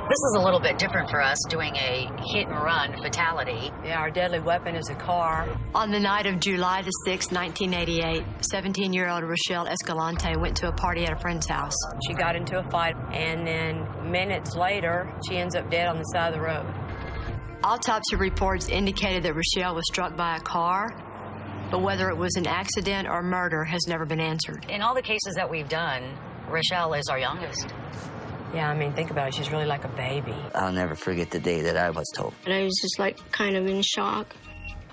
This is a little bit different for us, doing a hit-and-run fatality. Yeah, our deadly weapon is a car. On the night of July the 6th, 1988, 17-year-old Rachelle Escalante went to a party at a friend's house. She got into a fight, and then minutes later, she ends up dead on the side of the road. Autopsy reports indicated that Rachelle was struck by a car, but whether it was an accident or murder has never been answered. In all the cases that we've done, Rachelle is our youngest. Yeah, I mean, think about it. She's really like a baby. I'll never forget the day that I was told. And I was just like kind of in shock.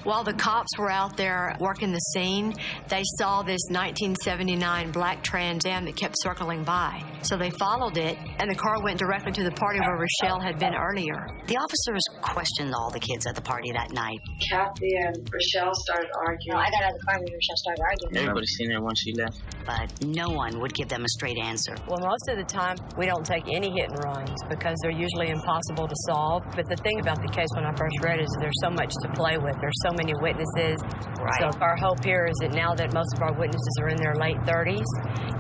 While the cops were out there working the scene, they saw this 1979 black Trans Am that kept circling by. So they followed it, and the car went directly to the party where Rachelle had been earlier. The officers questioned all the kids at the party that night. Kathy and Rachelle started arguing. I got out of the car when Rachelle started arguing. Everybody seen her when she left. But no one would give them a straight answer. Well, most of the time, we don't take any hit and runs because they're usually impossible to solve. But the thing about the case when I first read it is there's so much to play with. There's so many witnesses. Right. So our hope here is that now that most of our witnesses are in their late 30s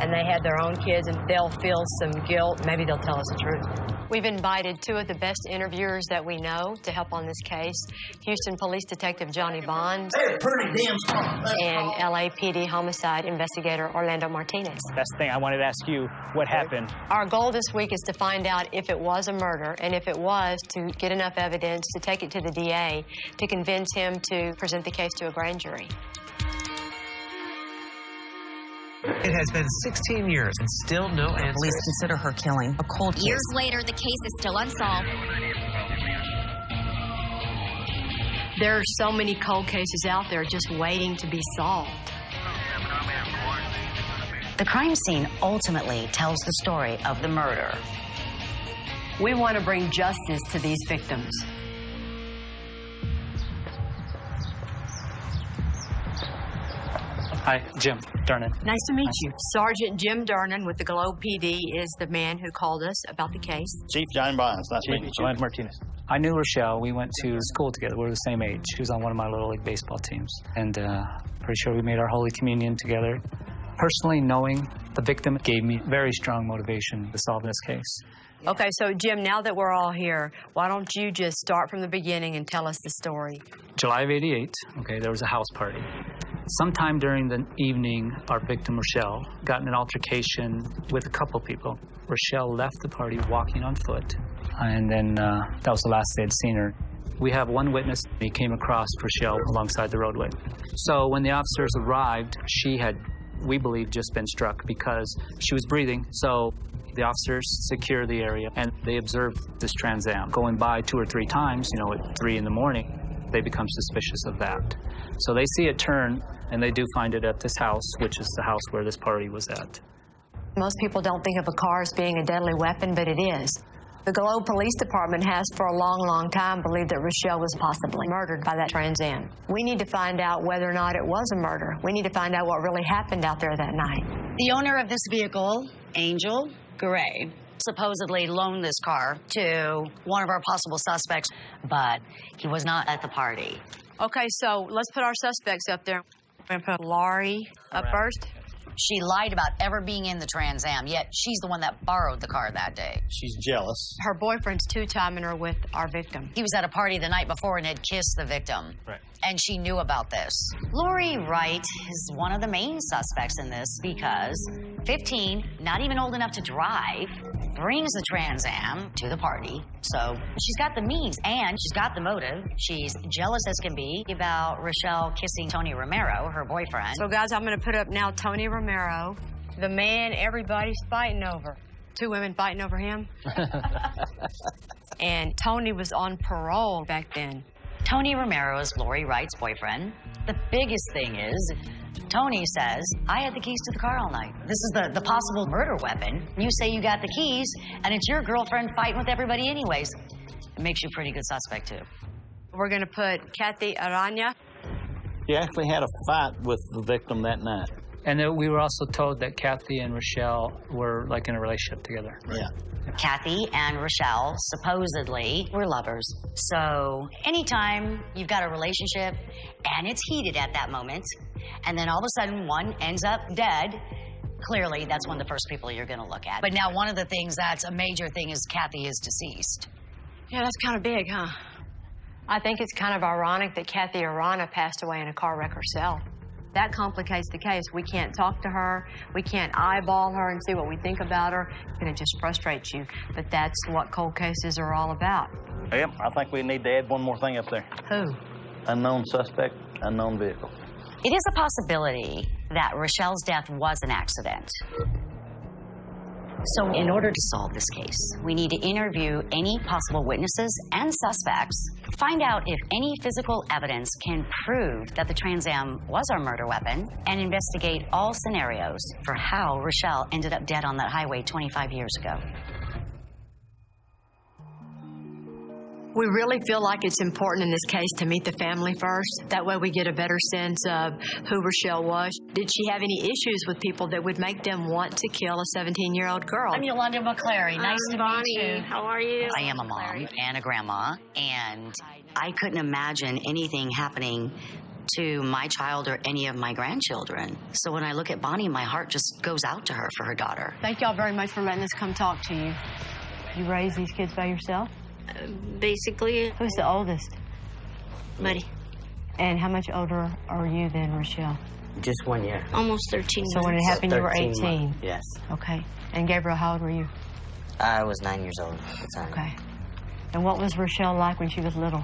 and they had their own kids and they'll feel some guilt, maybe they'll tell us the truth. We've invited two of the best interviewers that we know to help on this case. Houston Police Detective Johnny Bond and LAPD Homicide Investigator Orlando Martinez. That's the thing. I wanted to ask you what happened. Our goal this week is to find out if it was a murder, and if it was, to get enough evidence to take it to the DA to convince him to present the case to a grand jury. It has been 16 years and still no answer. Police consider her killing a cold case. Years later, the case is still unsolved. There are so many cold cases out there just waiting to be solved. The crime scene ultimately tells the story of the murder. We want to bring justice to these victims. Hi, Jim Durnan. Nice to meet you. Sergeant Jim Durnan with the Globe PD is the man who called us about the case. Chief John Bonds, nice to meet you. Chief Martinez. I knew Rachelle. We went to school together. We were the same age. She was on one of my Little League baseball teams. And pretty sure we made our Holy Communion together. Personally, knowing the victim gave me very strong motivation to solve this case. Okay, so Jim, now that we're all here, why don't you just start from the beginning and tell us the story? July of '88, okay, there was a house party. Sometime during the evening, our victim, Rachelle, got in an altercation with a couple people. Rachelle left the party walking on foot, and then that was the last they had seen her. We have one witness. He came across Rachelle alongside the roadway. So when the officers arrived, she had, we believe, just been struck because she was breathing. So the officers secure the area, and they observe this Trans Am going by 2 or 3 times, you know, at 3 in the morning. They become suspicious of that. So they see it turn, and they do find it at this house, which is the house where this party was at. Most people don't think of a car as being a deadly weapon, but it is. The Globe Police Department has for a long, long time believed that Rachelle was possibly murdered by that Trans Am. We need to find out whether or not it was a murder. We need to find out what really happened out there that night. The owner of this vehicle, Angel Gray, supposedly loaned this car to one of our possible suspects, but he was not at the party. Okay, so let's put our suspects up there. We're going to put Laurie up first. She lied about ever being in the Trans Am, yet she's the one that borrowed the car that day. She's jealous. Her boyfriend's two-timing her with our victim. He was at a party the night before and had kissed the victim. Right. And she knew about this. Lori Wright is one of the main suspects in this because 15, not even old enough to drive, brings the Trans Am to the party. So she's got the means and she's got the motive. She's jealous as can be about Rachelle kissing Tony Romero, her boyfriend. So guys, I'm going to put up now Tony Romero, the man everybody's fighting over. 2 women fighting over him. And Tony was on parole back then. Tony Romero is Lori Wright's boyfriend. The biggest thing is, Tony says, I had the keys to the car all night. This is the possible murder weapon. You say you got the keys, and it's your girlfriend fighting with everybody anyways. It makes you a pretty good suspect, too. We're going to put Kathy Arana. He actually had a fight with the victim that night. And then we were also told that Kathy and Rachelle were, like, in a relationship together. Yeah. Kathy and Rachelle supposedly were lovers. So anytime you've got a relationship and it's heated at that moment, and then all of a sudden one ends up dead, Clearly, that's one of the first people you're going to look at. But now one of the things that's a major thing is Kathy is deceased. Yeah, that's kind of big, huh? I think it's kind of ironic that Kathy Arana passed away in a car wreck herself. That complicates the case. We can't talk to her. We can't eyeball her and see what we think about her. And it just frustrates you. But that's what cold cases are all about. Yep, I think we need to add one more thing up there. Who? Unknown suspect, unknown vehicle. It is a possibility that Rachelle's death was an accident. So in order to solve this case, we need to interview any possible witnesses and suspects, find out if any physical evidence can prove that the Trans Am was our murder weapon, and investigate all scenarios for how Rachelle ended up dead on that highway 25 years ago. We really feel like it's important in this case to meet the family first. That way we get a better sense of who Rachelle was. Did she have any issues with people that would make them want to kill a 17-year-old girl? I'm Yolanda McClary. Nice to meet you. How are you? I am a mom and a grandma, and I couldn't imagine anything happening to my child or any of my grandchildren. So when I look at Bonnie, my heart just goes out to her for her daughter. Thank y'all very much for letting us come talk to you. You raised these kids by yourself? Basically. Who's the oldest? Buddy. And how much older are you than Rachelle? Just 1 year. Almost 13 So when it happened, you were 13 18? months. Yes. Okay. And Gabriel, how old were you? I was 9 years old at the time. Okay. And what was Rachelle like when she was little?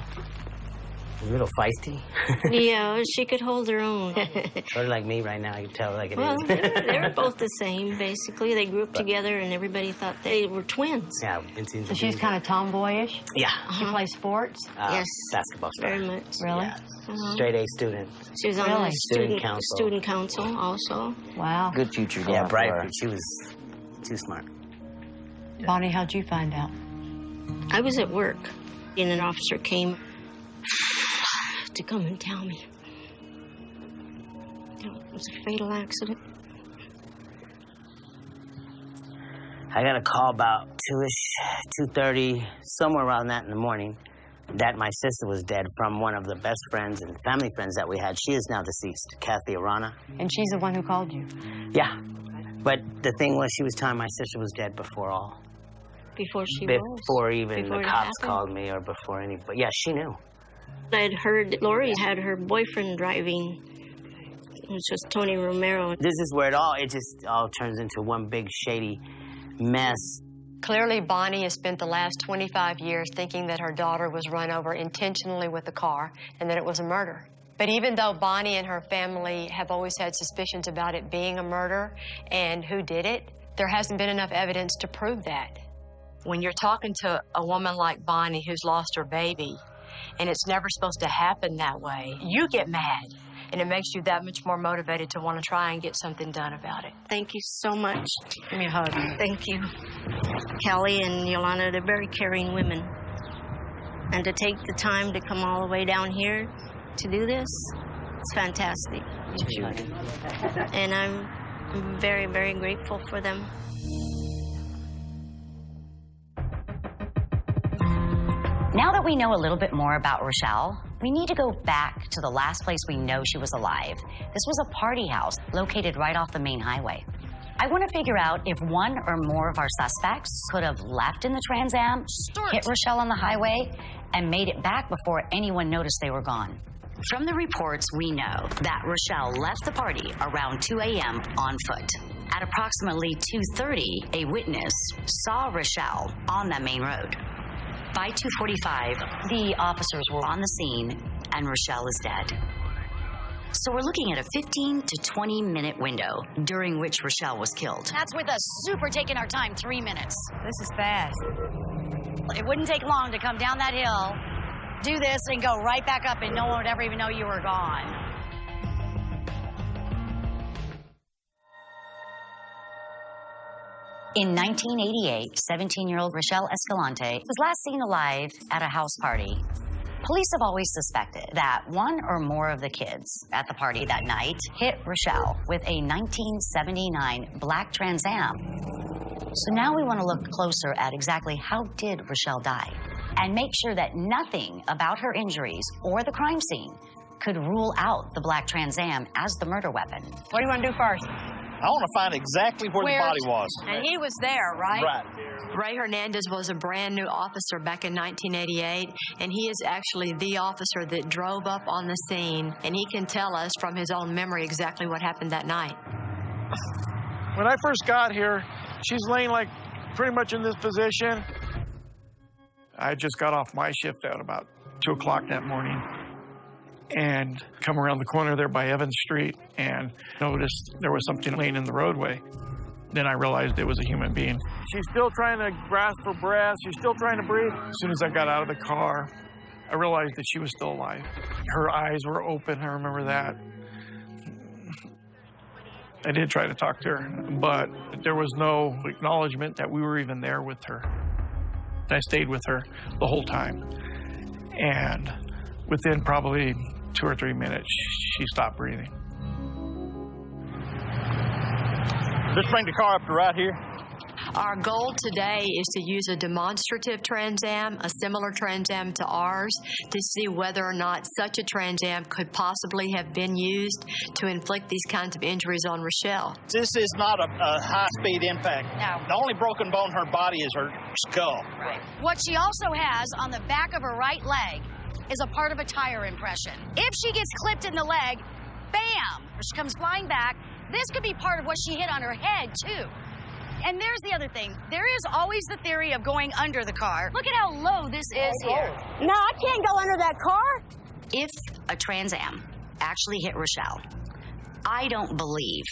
A little feisty. Yeah, she could hold her own. Sort of like me right now, I can tell like it Well, is. they were both the same, basically. They grew up together, and everybody thought they were twins. Yeah. So she's kind of tomboyish? Yeah. She plays sports? Yes. Basketball star. Very much. Really? Yeah. Straight A student. She was on Really? the student council also. Wow. Good future. Yeah, bright future. She was too smart. Bonnie, how'd you find out? I was at work, and an officer came to come and tell me. It was a fatal accident. I got a call about 2-ish, 2:30, somewhere around that in the morning, that my sister was dead from one of the best friends and family friends that we had. She is now deceased, Kathy Arana. And she's the one who called you? Yeah. But the thing was, she was telling my sister was dead before all. Before she Before was? even Before the it cops happened? called me or before anybody. Yeah, she knew. I had heard Lori had her boyfriend driving. It was just Tony Romero. This is where it just all turns into one big shady mess. Clearly, Bonnie has spent the last 25 years thinking that her daughter was run over intentionally with a car and that it was a murder. But even though Bonnie and her family have always had suspicions about it being a murder and who did it, there hasn't been enough evidence to prove that. When you're talking to a woman like Bonnie who's lost her baby, and it's never supposed to happen that way, you get mad. And it makes you that much more motivated to want to try and get something done about it. Thank you so much. Give me a hug. Thank you. Kelly and Yolanda, they're very caring women. And to take the time to come all the way down here to do this, it's fantastic. And I'm very, very grateful for them. Now that we know a little bit more about Rachelle, we need to go back to the last place we know she was alive. This was a party house located right off the main highway. I want to figure out if one or more of our suspects could have left in the Trans Am, hit Rachelle on the highway, and made it back before anyone noticed they were gone. From the reports, we know that Rachelle left the party around 2 a.m. on foot. At approximately 2:30, a witness saw Rachelle on that main road. By 2:45, the officers were on the scene, and Rachelle is dead. So we're looking at a 15 to 20-minute window during which Rachelle was killed. That's with us super taking our time, 3 minutes. This is fast. It wouldn't take long to come down that hill, do this, and go right back up, and no one would ever even know you were gone. In 1988, 17-year-old Rachelle Escalante was last seen alive at a house party. Police have always suspected that one or more of the kids at the party that night hit Rachelle with a 1979 black Trans Am. So now we want to look closer at exactly how did Rachelle die and make sure that nothing about her injuries or the crime scene could rule out the black Trans Am as the murder weapon. What do you want to do first? I want to find exactly where the body was. And he was there, right? Right. Ray Hernandez was a brand new officer back in 1988, and he is actually the officer that drove up on the scene, and he can tell us from his own memory exactly what happened that night. When I first got here, she's laying like pretty much in this position. I just got off my shift at about 2 o'clock that morning and come around the corner there by Evans Street and noticed there was something laying in the roadway. Then I realized it was a human being. She's still trying to grasp for breath. She's still trying to breathe. As soon as I got out of the car, I realized that she was still alive. Her eyes were open. I remember that. I did try to talk to her, but there was no acknowledgement that we were even there with her. I stayed with her the whole time. And within probably 2 or 3 minutes, she stopped breathing. Just bring the car up to right here. Our goal today is to use a demonstrative Trans Am, a similar Trans Am to ours, to see whether or not such a Trans Am could possibly have been used to inflict these kinds of injuries on Rachelle. This is not a high-speed impact. No. The only broken bone in her body is her skull. Right. What she also has on the back of her right leg is a part of a tire impression. If she gets clipped in the leg, bam, or she comes flying back, this could be part of what she hit on her head, too. And there's the other thing. There is always the theory of going under the car. Look at how low this is here. No, I can't go under that car. If a Trans Am actually hit Rachelle, I don't believe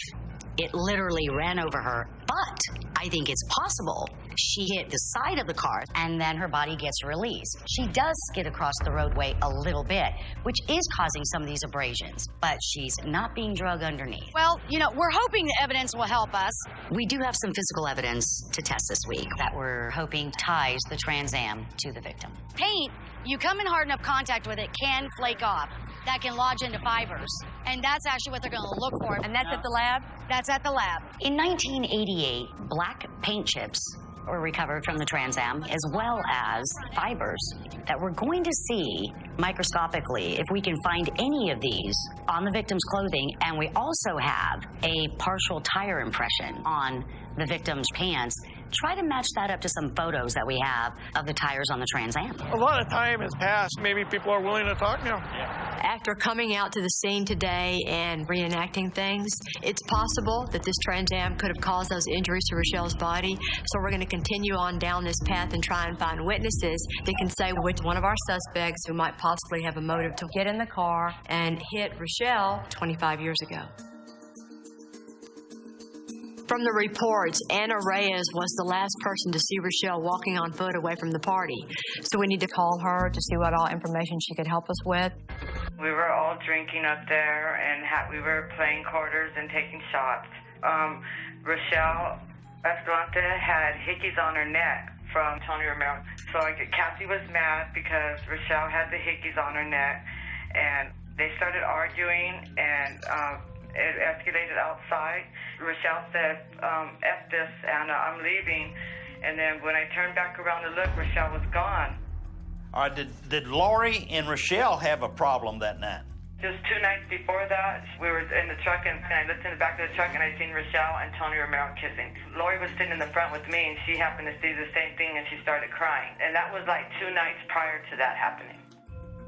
it literally ran over her, but I think it's possible she hit the side of the car and then her body gets released. She does skid across the roadway a little bit, which is causing some of these abrasions, but she's not being drugged underneath. Well, you know, we're hoping the evidence will help us. We do have some physical evidence to test this week that we're hoping ties the Trans Am to the victim. Paint, you come in hard enough contact with it, can flake off. That can lodge into fibers. And that's actually what they're going to look for. And that's at the lab? That's at the lab. In 1988, black paint chips were recovered from the Trans Am, as well as fibers that we're going to see microscopically if we can find any of these on the victim's clothing. And we also have a partial tire impression on the victim's pants. Try to match that up to some photos that we have of the tires on the Trans Am. A lot of time has passed. Maybe people are willing to talk now. After coming out to the scene today and reenacting things, it's possible that this Trans Am could have caused those injuries to Rachelle's body. So we're going to continue on down this path and try and find witnesses that can say which one of our suspects who might possibly have a motive to get in the car and hit Rachelle 25 years ago. From the reports, Anna Reyes was the last person to see Rachelle walking on foot away from the party. So we need to call her to see what all information she could help us with. We were all drinking up there, and we were playing quarters and taking shots. Rachelle Escalante had hickeys on her neck from Tony Romero. So Kathy was mad because Rachelle had the hickeys on her neck, and they started arguing, and it escalated outside. Rachelle said, F this, Anna, I'm leaving. And then when I turned back around to look, Rachelle was gone. All right, did Lori and Rachelle have a problem that night? Just 2 nights before that, we were in the truck, and I looked in the back of the truck, and I seen Rachelle and Tony Romero kissing. Lori was sitting in the front with me, and she happened to see the same thing, and she started crying. And that was like 2 nights prior to that happening.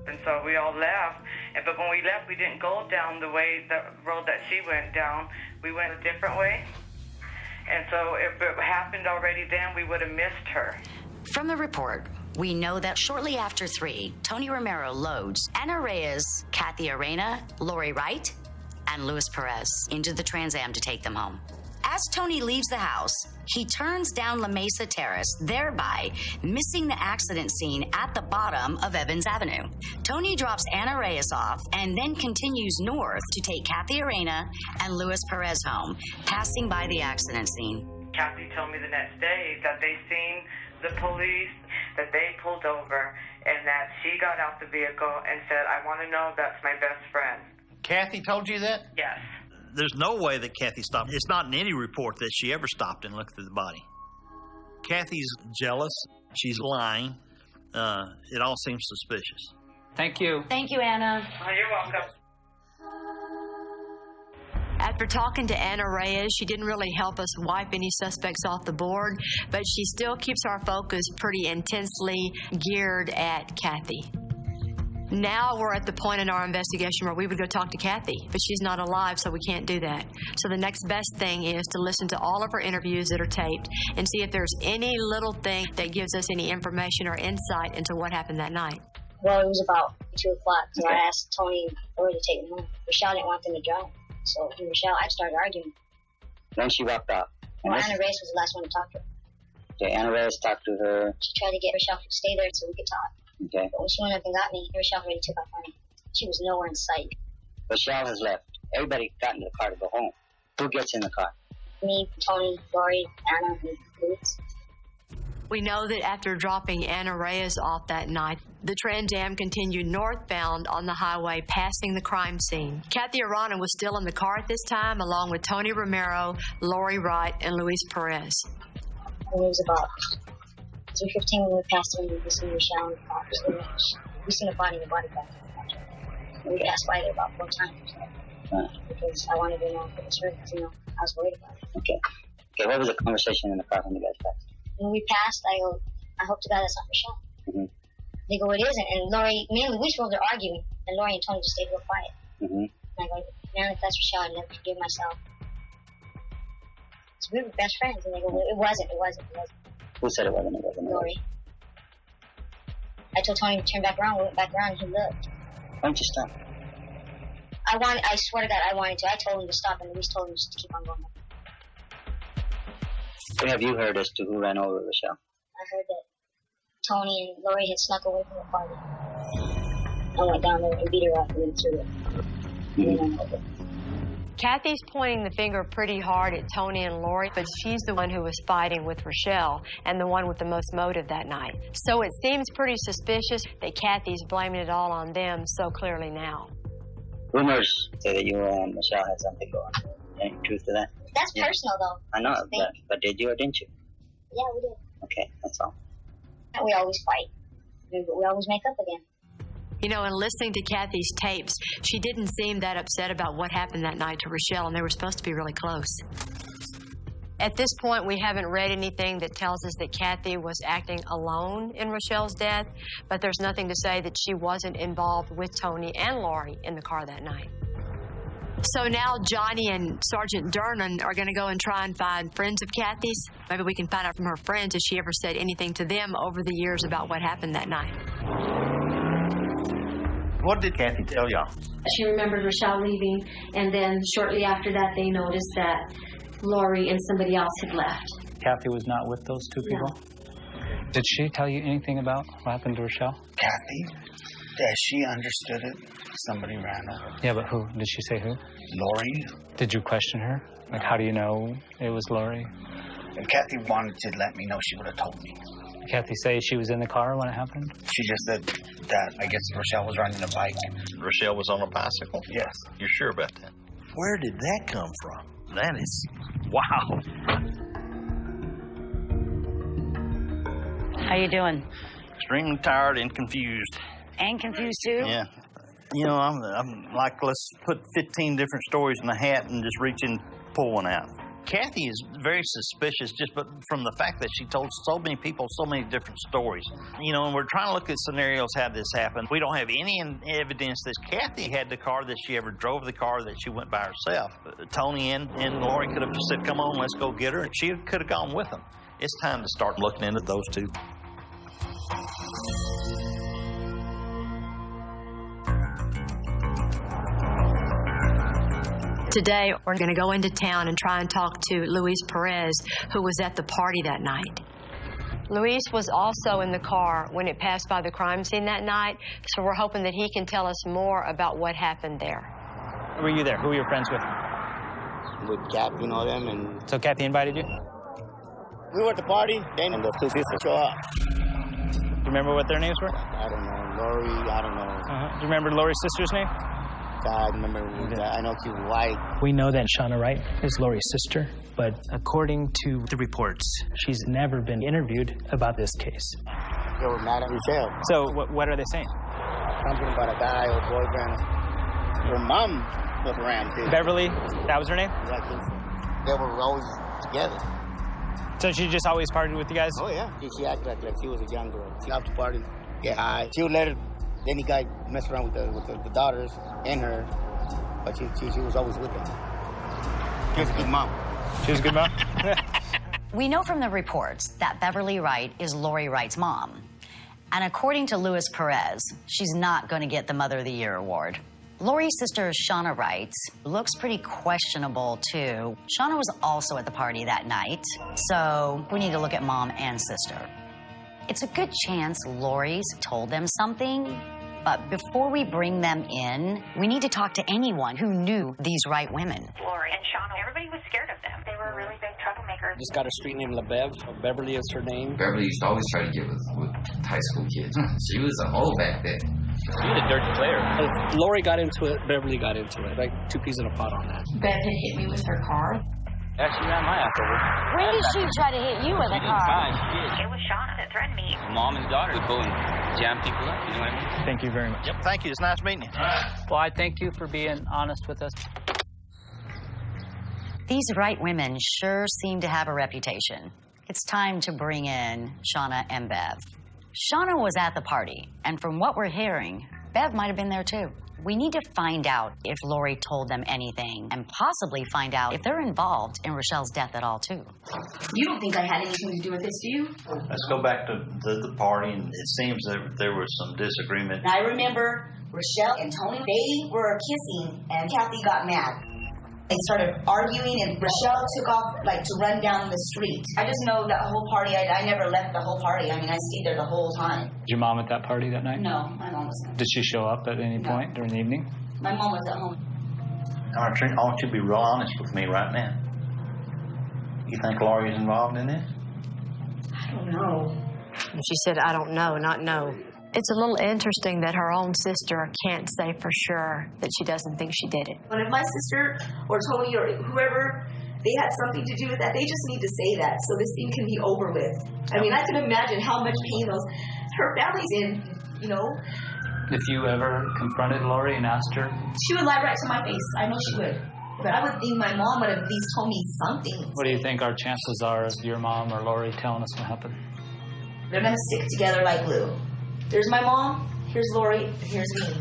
And so we all left, but when we left, we didn't go down the road that she went down. We went a different way. And so if it happened already then, we would have missed her. From the report, we know that shortly after 3, Tony Romero loads Anna Reyes, Kathy Arena, Lori Wright, and Luis Perez into the Trans Am to take them home. As Tony leaves the house, he turns down La Mesa Terrace, thereby missing the accident scene at the bottom of Evans Avenue. Tony drops Anna Reyes off and then continues north to take Kathy Arena and Luis Perez home, passing by the accident scene. Kathy told me the next day that they seen the police, that they pulled over, and that she got out the vehicle and said, I want to know if that's my best friend. Kathy told you that? Yes. There's no way that Kathy stopped. It's not in any report that she ever stopped and looked at the body. Kathy's jealous. She's lying. It all seems suspicious. Thank you. Thank you, Anna. Oh, you're welcome. After talking to Anna Reyes, she didn't really help us wipe any suspects off the board, but she still keeps our focus pretty intensely geared at Kathy. Now we're at the point in our investigation where we would go talk to Kathy, but she's not alive, so we can't do that. So the next best thing is to listen to all of her interviews that are taped and see if there's any little thing that gives us any information or insight into what happened that night. Well, it was about 2 o'clock, so I asked Tony and Lori to take me home. Rachelle didn't want them to drive, so with Rachelle, I started arguing. Then she walked out. Well, Anna Reyes was the last one to talk to her. Okay, Anna Reyes talked to her. She tried to get Rachelle to stay there so we could talk. Okay. But when she went up and got me, Rachelle already took off running. She was nowhere in sight. Rachelle has left. Everybody got in the car to go home. Who gets in the car? Me, Tony, Lori, Anna, and Louis. We know that after dropping Anna Reyes off that night, the Trans Am continued northbound on the highway, passing the crime scene. Kathy Arana was still in the car at this time, along with Tony Romero, Lori Wright, and Luis Perez. And it was about 3:15 when we passed her, and we seen Rachelle in the car. We seen a body in the body bag. And we passed by there about 4 times. Because I wanted to know if it was her, because, you know, I was worried about it. Okay. Okay, what was the conversation in the car when you guys passed? When we passed, I go, I hope to God that's not Rachelle. Mm-hmm. They go, it isn't. And Lori, me and Luis were arguing, and Lori and Tony just stayed real quiet. Mm-hmm. And I go, man, if that's Rachelle, I'd never forgive myself. So we were best friends, and they go, it wasn't. Who said it wasn't? Lori. I told Tony to turn back around. We went back around, and he looked. Why don't you stop? I swear to God, I wanted to. I told him to stop, and Luis told him just to keep on going. What have you heard as to who ran over Rachelle? I heard that Tony and Lori had snuck away from the party. I went down there and beat her up and went through it. And then over. Kathy's pointing the finger pretty hard at Tony and Lori, but she's the one who was fighting with Rachelle and the one with the most motive that night. So it seems pretty suspicious that Kathy's blaming it all on them so clearly now. Rumors say that you and Rachelle had something going on. Any truth to that? That's personal, though. I know, but did you or didn't you? Yeah, we did. Okay, that's all. And we always fight. We always make up again. You know, in listening to Kathy's tapes, she didn't seem that upset about what happened that night to Rachelle, and they were supposed to be really close. At this point, we haven't read anything that tells us that Kathy was acting alone in Rachelle's death, but there's nothing to say that she wasn't involved with Tony and Lori in the car that night. So now Johnny and Sergeant Dernan are going to go and try and find friends of Kathy's. Maybe we can find out from her friends if she ever said anything to them over the years about what happened that night. What did Kathy tell y'all? She remembered Rachelle leaving, and then shortly after that, they noticed that Lori and somebody else had left. Kathy was not with those two people? No. Did she tell you anything about what happened to Rachelle? Kathy? Yeah, she understood it. Somebody ran over. Yeah, but who? Did she say who? Lori. Did you question her? Like, how do you know it was Lori? If Kathy wanted to let me know, she would have told me. Did Kathy say she was in the car when it happened? She just said that I guess Rachelle was riding a bike. Rachelle was on a bicycle? Yes. You're sure about that? Where did that come from? That is, wow. How you doing? Extremely tired and confused. And confused, too? Yeah. You know, I'm like, let's put 15 different stories in a hat and just reach and pull one out. Kathy is very suspicious just from the fact that she told so many people so many different stories. You know, and we're trying to look at scenarios how this happened. We don't have any evidence that Kathy had the car, that she ever drove the car, that she went by herself. Tony and Lori could have just said, come on, let's go get her. And she could have gone with them. It's time to start looking into those two. Today, we're going to go into town and try and talk to Luis Perez, who was at the party that night. Luis was also in the car when it passed by the crime scene that night, so we're hoping that he can tell us more about what happened there. Were you there? Who were your friends with? With Kathy and all them. And so Kathy invited you? We were at the party, then the two sisters show up. Do you remember what their names were? I don't know. Lori, I don't know. Do you remember Lori's sister's name? I remember. I know she was white. We know that Shauna Wright is Lori's sister, but according to the reports, she's never been interviewed about this case. They were mad at Rachelle. So what are they saying? Something about a guy or boyfriend. Her mom was around too. Beverly, that was her name? Yeah, I think so. They were always together. So she just always partied with you guys? Oh, yeah. She acted like she was a young girl. She loved to party, get high. She would let any guy mess around with the daughters and her, but she was always with them. She was a good mom. She was a good mom? We know from the reports that Beverly Wright is Lori Wright's mom. And according to Luis Perez, she's not going to get the Mother of the Year award. Lori's sister, Shauna Wright, looks pretty questionable, too. Shauna was also at the party that night, so we need to look at mom and sister. It's a good chance Lori's told them something, but before we bring them in, we need to talk to anyone who knew these Wright women. Lori and Shauna, everybody was scared of them. They were really big troublemakers. Just got a street name, LaBev. Beverly is her name. Beverly used to always try to get with high school kids. She was a hoe back then. She was a dirty player. Lori got into it, Beverly got into it. Like two peas in a pot on that. Bev had hit me with her car. Actually ran my ass over. When did she try to hit you with a car? It was Shauna that threatened me. Mom and daughter would go and jam people up, you know what I mean? Thank you very much. Yep, thank you. It's nice meeting you. Well, I thank you for being honest with us. These Wright women sure seem to have a reputation. It's time to bring in Shauna and Bev. Shauna was at the party, and from what we're hearing, Bev might have been there too. We need to find out if Lori told them anything, and possibly find out if they're involved in Rachelle's death at all too. You don't think I had anything to do with this, do you? Let's go back to the party, and it seems that there was some disagreement. I remember Rachelle and Tony, they were kissing, and Kathy got mad. They started arguing, and Rachelle took off, like, to run down the street. I just know that whole party, I never left the whole party. I mean, I stayed there the whole time. Was your mom at that party that night? No, my mom was not. Did she show up at any point during the evening? My mom was at home. All right, Trent, I want you to be real honest with me right now. You think Lori is involved in this? I don't know. And she said, I don't know, not no. It's a little interesting that her own sister can't say for sure that she doesn't think she did it. When if my sister or Tony or whoever, they had something to do with that, they just need to say that so this thing can be over with. I mean, I can imagine how much pain her family's in, you know. If you ever confronted Lori and asked her? She would lie right to my face. I know she would. But I would think my mom would have at least told me something. What do you think our chances are of your mom or Lori telling us what happened? They're going to stick together like glue. There's my mom, here's Lori, and here's me.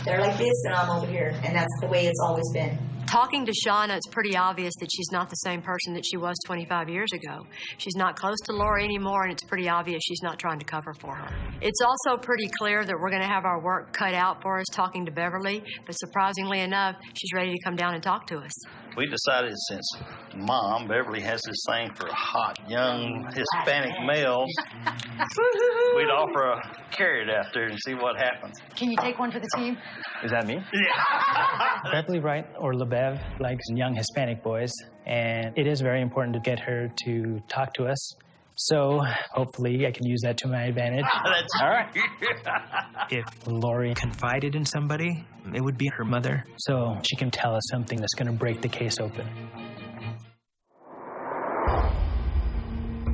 They're like this, and I'm over here. And that's the way it's always been. Talking to Shauna, it's pretty obvious that she's not the same person that she was 25 years ago. She's not close to Lori anymore, and it's pretty obvious she's not trying to cover for her. It's also pretty clear that we're going to have our work cut out for us talking to Beverly, but surprisingly enough, she's ready to come down and talk to us. We decided since Mom, Beverly, has this thing for hot, young Hispanic males, we'd offer a carrot out there and see what happens. Can you take one for the team? Is that me? Yeah. Beverly Wright, or LaBev, likes young Hispanic boys, and it is very important to get her to talk to us. So hopefully I can use that to my advantage. That's all right. If Lori confided in somebody, it would be her mother. So she can tell us something that's going to break the case open.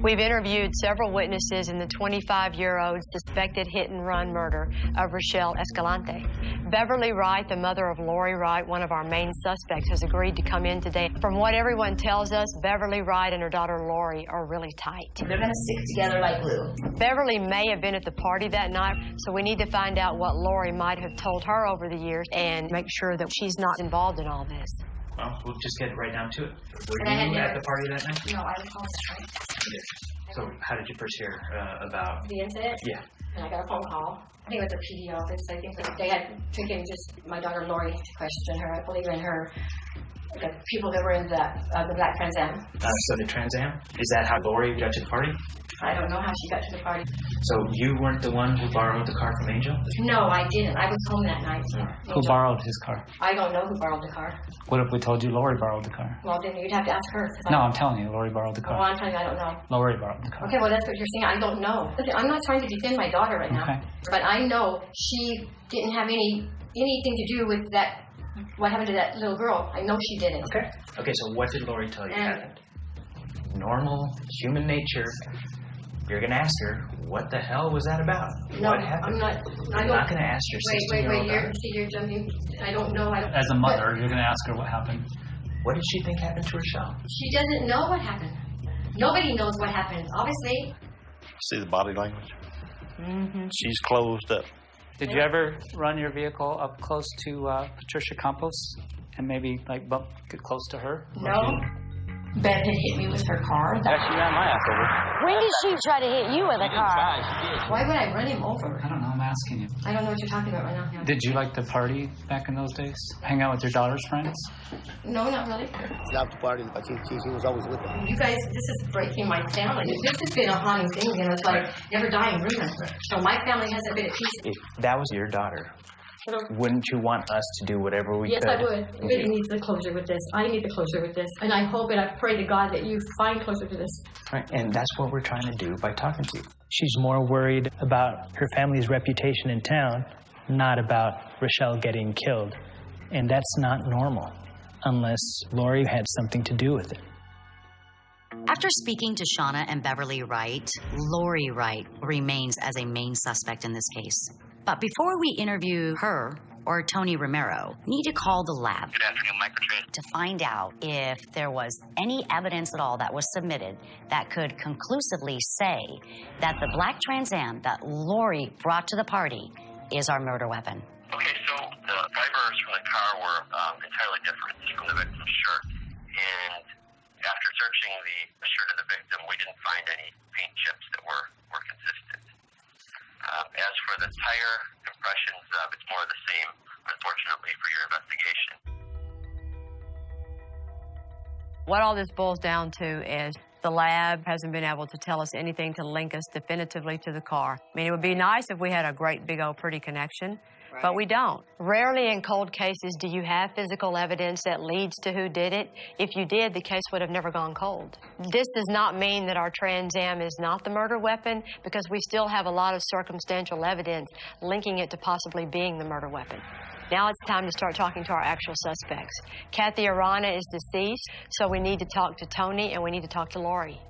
We've interviewed several witnesses in the 25-year-old suspected hit-and-run murder of Rachelle Escalante. Beverly Wright, the mother of Lori Wright, one of our main suspects, has agreed to come in today. From what everyone tells us, Beverly Wright and her daughter Lori are really tight. They're going to stick together like glue. Beverly may have been at the party that night, so we need to find out what Lori might have told her over the years and make sure that she's not involved in all this. Well, we'll just get right down to it. Were And you at the party that night? No, I was home that night. So how did you first hear about... The incident? Yeah. And I got a phone call. I think it was the PD office. I think that they had taken just my daughter Lori to question her. I believe in her, the people that were in the black Trans Am. So the Trans Am? Is that how Lori got to the party? I don't know how she got to the party. So you weren't the one who borrowed the car from Angel? No, I didn't. I was home that night. Who borrowed his car? I don't know who borrowed the car. What if we told you Lori borrowed the car? Well, then you'd have to ask her. No, I'm telling you, Lori borrowed the Well, car. I'm telling you, I don't know. Lori borrowed the car. Okay, well, that's what you're saying. I don't know. Listen, I'm not trying to defend my daughter right now. Okay. But I know she didn't have anything to do with that, what happened to that little girl. I know she didn't. Okay, so what did Lori tell you And happened? Normal human nature. you're going to ask her, what the hell was that about? No, what happened? I'm not going to ask your 16-year-old daughter. You're jumping. I don't know. As a mother, you're going to ask her what happened. What did she think happened to Rachelle? She doesn't know what happened. Nobody knows what happened, obviously. See the body language? Mm-hmm. She's closed up. Did you ever run your vehicle up close to Patricia Campos and maybe like get close to her? No. Bev had hit me with her car. Yeah, she ran my ass over. When did she try to hit you with a car? Why would I run him over? I don't know. I'm asking you. I don't know what you're talking about right now. Did you like to party back in those days? Hang out with your daughter's friends? No, not really. She loved to party, but she was always with them. You guys, this is breaking my family. This has been a haunting thing, It's like never dying rumor. So my family hasn't been at peace. If that was your daughter, wouldn't you want us to do whatever we could? Yes, I would. Everybody needs the closure with this. I need the closure with this. And I hope and I pray to God that you find closure to this. Right, and that's what we're trying to do by talking to you. She's more worried about her family's reputation in town, not about Rachelle getting killed. And that's not normal, unless Lori had something to do with it. After speaking to Shauna and Beverly Wright, Lori Wright remains as a main suspect in this case. But before we interview her or Tony Romero, we need to call the lab. Good afternoon, Microtrade. To find out if there was any evidence at all that was submitted that could conclusively say that the black Trans Am that Lori brought to the party is our murder weapon. Okay, so the drivers from the car were entirely different from the victim's shirt. And after searching the shirt of the victim, we didn't find any paint chips that were consistent. As for the tire compressions, it's more of the same, unfortunately, for your investigation. What all this boils down to is the lab hasn't been able to tell us anything to link us definitively to the car. I mean, it would be nice if we had a great, big, old, pretty connection, but we don't. Rarely in cold cases do you have physical evidence that leads to who did it. If you did, the case would have never gone cold. This does not mean that our Trans Am is not the murder weapon, because we still have a lot of circumstantial evidence linking it to possibly being the murder weapon. Now it's time to start talking to our actual suspects. Kathy Arana is deceased, so we need to talk to Tony and we need to talk to Lori.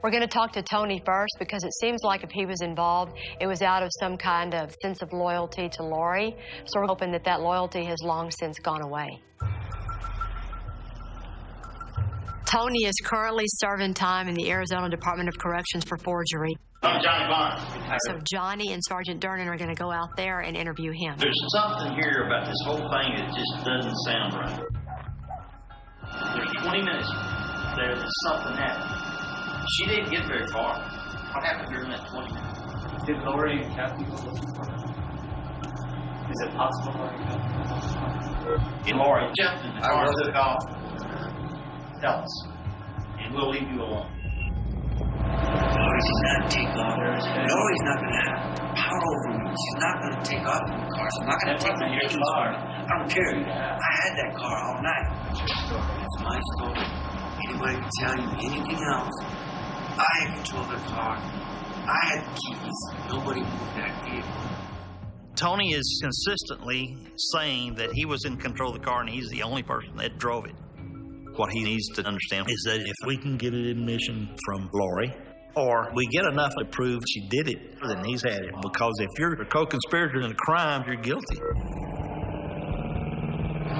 We're going to talk to Tony first because it seems like if he was involved, it was out of some kind of sense of loyalty to Lori. So we're hoping that that loyalty has long since gone away. Tony is currently serving time in the Arizona Department of Corrections for forgery. I'm Johnny Barnes. So Johnny and Sergeant Durnan are going to go out there and interview him. There's something here about this whole thing that just doesn't sound right. There's 20 minutes there that something happened. She didn't get very far. What happened during that 20 minutes? Did Lori and Kathy go looking for her? Is it possible Lori and Kathy go looking for her? And Lori jumped in the car and took off. Tell us, and we'll leave you alone. Lori's not going to take off. Lori's not going to have power over me. She's not going to take off in the car. She's not going to take my your car. I don't care. I had that car all night. It's my story. Anybody can tell you anything else. I had control of the car. I had the keys. Nobody moved that vehicle. Tony is consistently saying that he was in control of the car and he's the only person that drove it. What he needs to understand is that if we can get an admission from Lori, or we get enough to prove she did it, then he's had it. Because if you're a co-conspirator in a crime, you're guilty.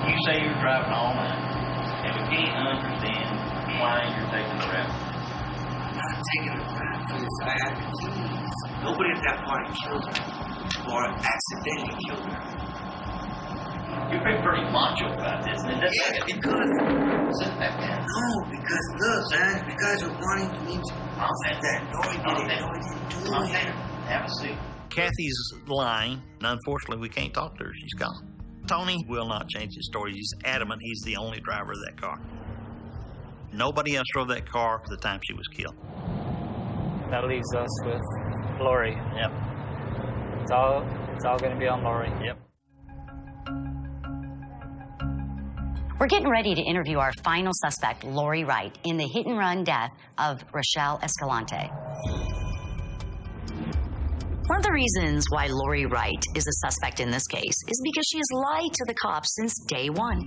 You say you're driving all night, and we can't understand why you're taking the rap. I'm not taking the rap because I had the keys. Nobody at that party killed her, or accidentally killed her. You're pretty macho about this, isn't it? Yeah, because... Sit back down. No, because, look, man, you guys are wanting me to... that Lori did it. Lori didn't do it. Have a seat. Kathy's lying, and unfortunately, we can't talk to her. She's gone. Tony will not change his story. He's adamant he's the only driver of that car. Nobody else drove that car at the time she was killed. That leaves us with Lori. Yep. It's all going to be on Lori. Yep. We're getting ready to interview our final suspect, Lori Wright, in the hit-and-run death of Rachelle Escalante. One of the reasons why Lori Wright is a suspect in this case is because she has lied to the cops since day one.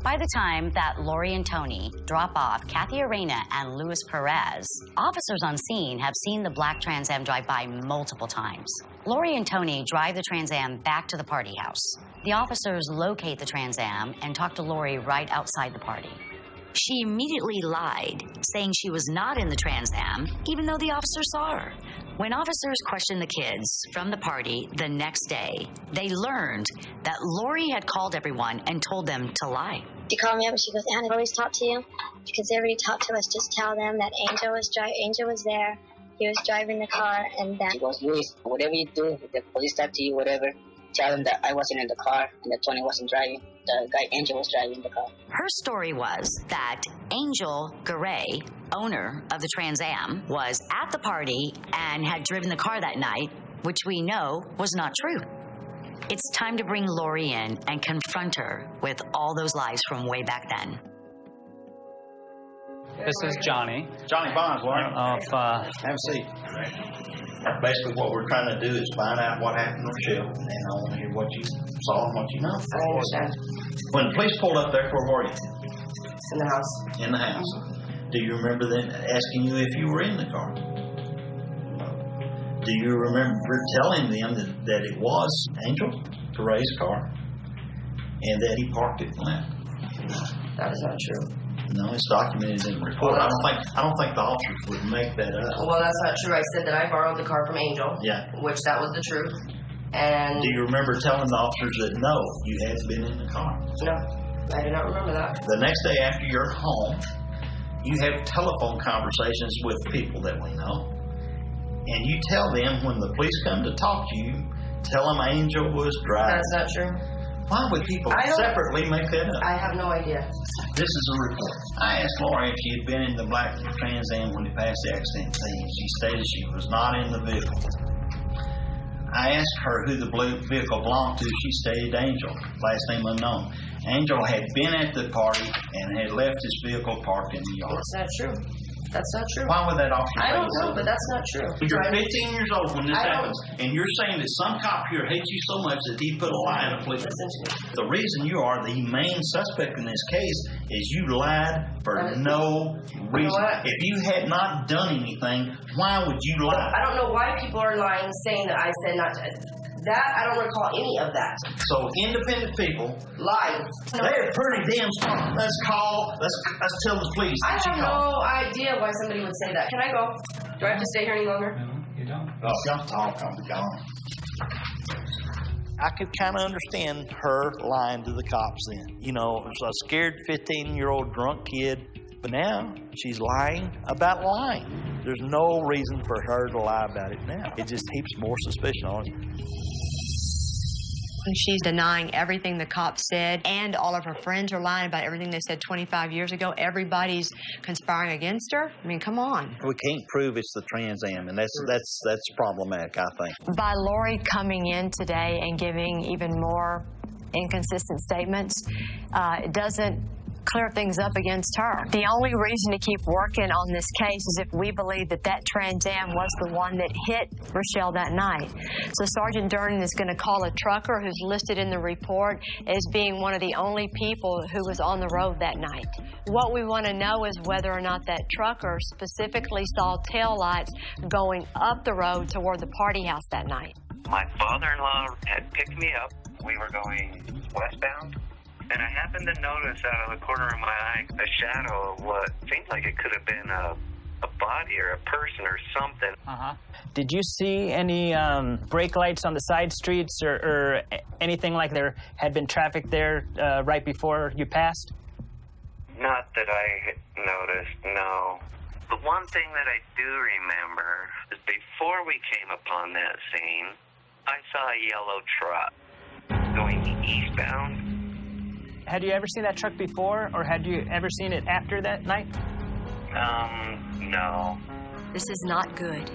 By the time that Lori and Tony drop off Kathy Arena and Luis Perez, officers on scene have seen the black Trans Am drive by multiple times. Lori and Tony drive the Trans Am back to the party house. The officers locate the Trans Am and talk to Lori right outside the party. She immediately lied, saying she was not in the Trans Am, even though the officer saw her. When officers questioned the kids from the party the next day, they learned that Lori had called everyone and told them to lie. She called me up and she goes, Anna, always talk to you because they already talked to us. Just tell them that Angel was there. He was driving the car, and that. She goes, Luis, whatever you do, if the police talk to you, whatever, tell them that I wasn't in the car and that Tony wasn't driving. The guy Angel was driving the car. Her story was that Angel Garay, owner of the Trans Am, was at the party and had driven the car that night, which we know was not true. It's time to bring Lori in and confront her with all those lies from way back then. This is Johnny. Johnny Bonds, Lauren. Have a seat. Basically, what we're trying to do is find out what happened to Rachelle, and I want to hear what you saw and what you know. I understand. When the police pulled up there, where were you? In the house. In the house. Do you remember them asking you if you were in the car? Do you remember telling them that it was Angel Garay's car and that he parked it and left? That is not true. No, it's documented in the report. I don't think the officers would make that up. Well, that's not true. I said that I borrowed the car from Angel. Yeah. Which that was the truth. And do you remember telling the officers that no, you hadn't been in the car? No, I do not remember that. The next day after you're home, you have telephone conversations with people that we know. And you tell them when the police come to talk to you, tell them Angel was driving. That's not true. Why would people separately make that up? I have no idea. This is a report. I asked Lori if she had been in the black Trans Am when he passed the accident scene. She stated she was not in the vehicle. I asked her who the blue vehicle belonged to. She stated Angel, last name unknown. Angel had been at the party and had left his vehicle parked in the yard. It's not true. That's not true. Why would that officer I say don't know, that? but that's not true. You're 15 years old when this happens, and you're saying that some cop here hates you so much that he put a lie in a police report. The reason you are the main suspect in this case is you lied for no reason. If you had not done anything, why would you lie? I don't know why people are lying, saying that I said not to. That, I don't recall any of that. So independent people lying. They're pretty damn smart. Let's tell the police. I have no idea why somebody would say that. Can I go? Do I have to stay here any longer? No, you don't. Oh, don't talk. I'm gone. I could kind of understand her lying to the cops then. You know, it was a scared 15-year-old drunk kid, but now she's lying about lying. There's no reason for her to lie about it now. It just heaps more suspicion on it. She's denying everything the cops said, and all of her friends are lying about everything they said 25 years ago. Everybody's conspiring against her. I mean, come on. We can't prove it's the Trans Am, and that's problematic, I think. By Lori coming in today and giving even more inconsistent statements, it doesn't clear things up against her. The only reason to keep working on this case is if we believe that that Trans Am was the one that hit Rachelle that night. So Sergeant Durnan is going to call a trucker who's listed in the report as being one of the only people who was on the road that night. What we want to know is whether or not that trucker specifically saw taillights going up the road toward the party house that night. My father-in-law had picked me up. We were going westbound. And I happened to notice out of the corner of my eye a shadow of what seemed like it could have been a body or a person or something. Did you see any brake lights on the side streets or anything like there had been traffic there right before you passed? Not that I noticed, no. The one thing that I do remember is before we came upon that scene, I saw a yellow truck going eastbound. Had you ever seen that truck before, or had you ever seen it after that night? No. This is not good.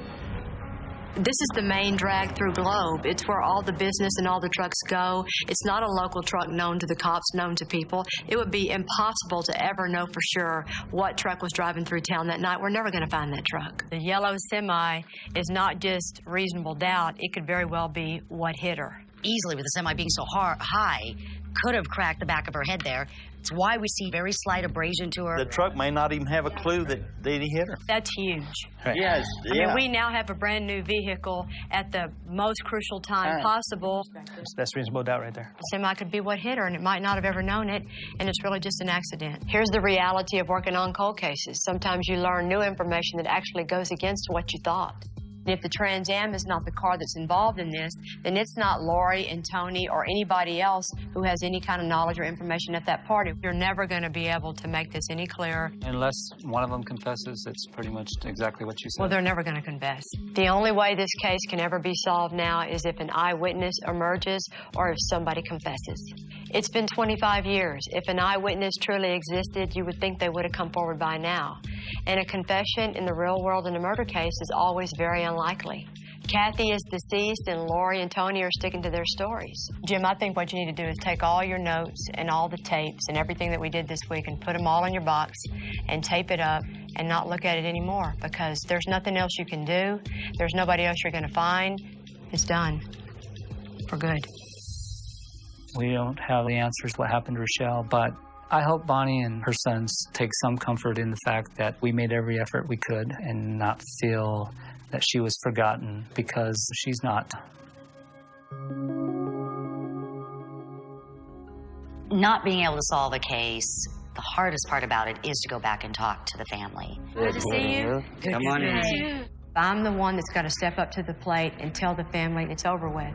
This is the main drag through Globe. It's where all the business and all the trucks go. It's not a local truck known to the cops, known to people. It would be impossible to ever know for sure what truck was driving through town that night. We're never going to find that truck. The yellow semi is not just reasonable doubt. It could very well be what hit her. Easily, with the semi being so high, could have cracked the back of her head there. It's why we see very slight abrasion to her. The truck may not even have a clue that he hit her. That's huge. Right. Yes, I mean, we now have a brand new vehicle at the most crucial time possible. That's reasonable doubt right there. Semi could be what hit her, and it might not have ever known it, and it's really just an accident. Here's the reality of working on cold cases. Sometimes you learn new information that actually goes against what you thought. If the Trans Am is not the car that's involved in this, then it's not Lori and Tony or anybody else who has any kind of knowledge or information at that party. You're never going to be able to make this any clearer. Unless one of them confesses, it's pretty much exactly what you said. Well, they're never going to confess. The only way this case can ever be solved now is if an eyewitness emerges or if somebody confesses. It's been 25 years. If an eyewitness truly existed, you would think they would have come forward by now. And a confession in the real world in a murder case is always very unlikely. Kathy is deceased, and Lori and Tony are sticking to their stories. Jim, I think what you need to do is take all your notes and all the tapes and everything that we did this week and put them all in your box and tape it up and not look at it anymore, because there's nothing else you can do. There's nobody else you're going to find. It's done. For good. We don't have the answers to what happened to Rachelle, but I hope Bonnie and her sons take some comfort in the fact that we made every effort we could and not feel that she was forgotten, because she's not. Not being able to solve a case, the hardest part about it is to go back and talk to the family. Good to see you. Come on in. I'm the one that's got to step up to the plate and tell the family it's over with.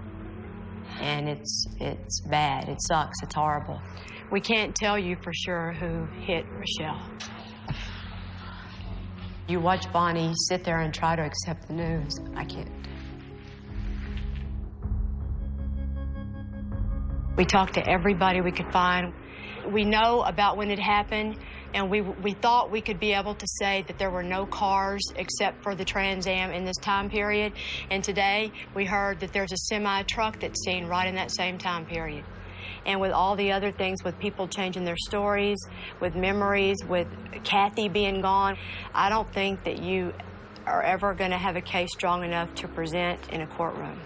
And it's bad. It sucks. It's horrible. We can't tell you for sure who hit Rachelle. You watch Bonnie sit there and try to accept the news. I can't. We talked to everybody we could find. We know about when it happened, and we thought we could be able to say that there were no cars except for the Trans Am in this time period. And today we heard that there's a semi-truck that's seen right in that same time period. And with all the other things, with people changing their stories, with memories, with Kathy being gone, I don't think that you are ever going to have a case strong enough to present in a courtroom.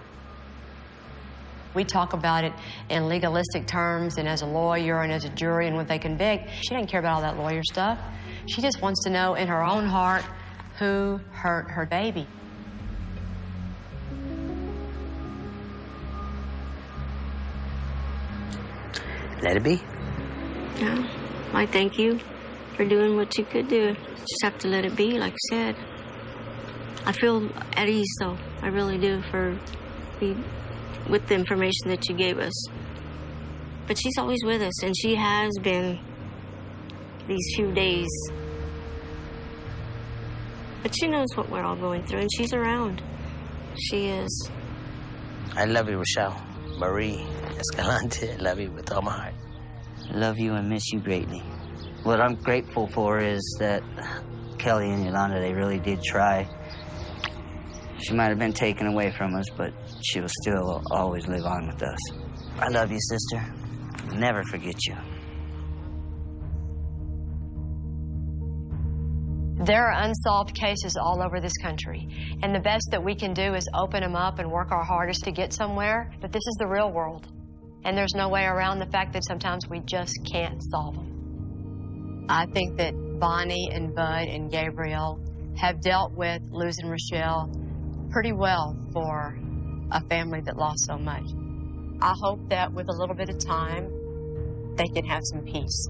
We talk about it in legalistic terms and as a lawyer and as a jury and when they convict. She doesn't care about all that lawyer stuff. She just wants to know in her own heart who hurt her baby. Let it be. Yeah, I thank you for doing what you could do. Just have to let it be, like I said. I feel at ease, though. I really do, with the information that you gave us. But she's always with us, and she has been these few days. But she knows what we're all going through, and she's around. She is. I love you, Rachelle. Marie Escalante, I love you with all my heart. I love you and miss you greatly. What I'm grateful for is that Kelly and Yolanda, they really did try. She might have been taken away from us, but she will still always live on with us. I love you, sister. Never forget you. There are unsolved cases all over this country, and the best that we can do is open them up and work our hardest to get somewhere, but this is the real world, and there's no way around the fact that sometimes we just can't solve them. I think that Bonnie and Bud and Gabriel have dealt with losing Rachelle pretty well for a family that lost so much. I hope that with a little bit of time, they can have some peace.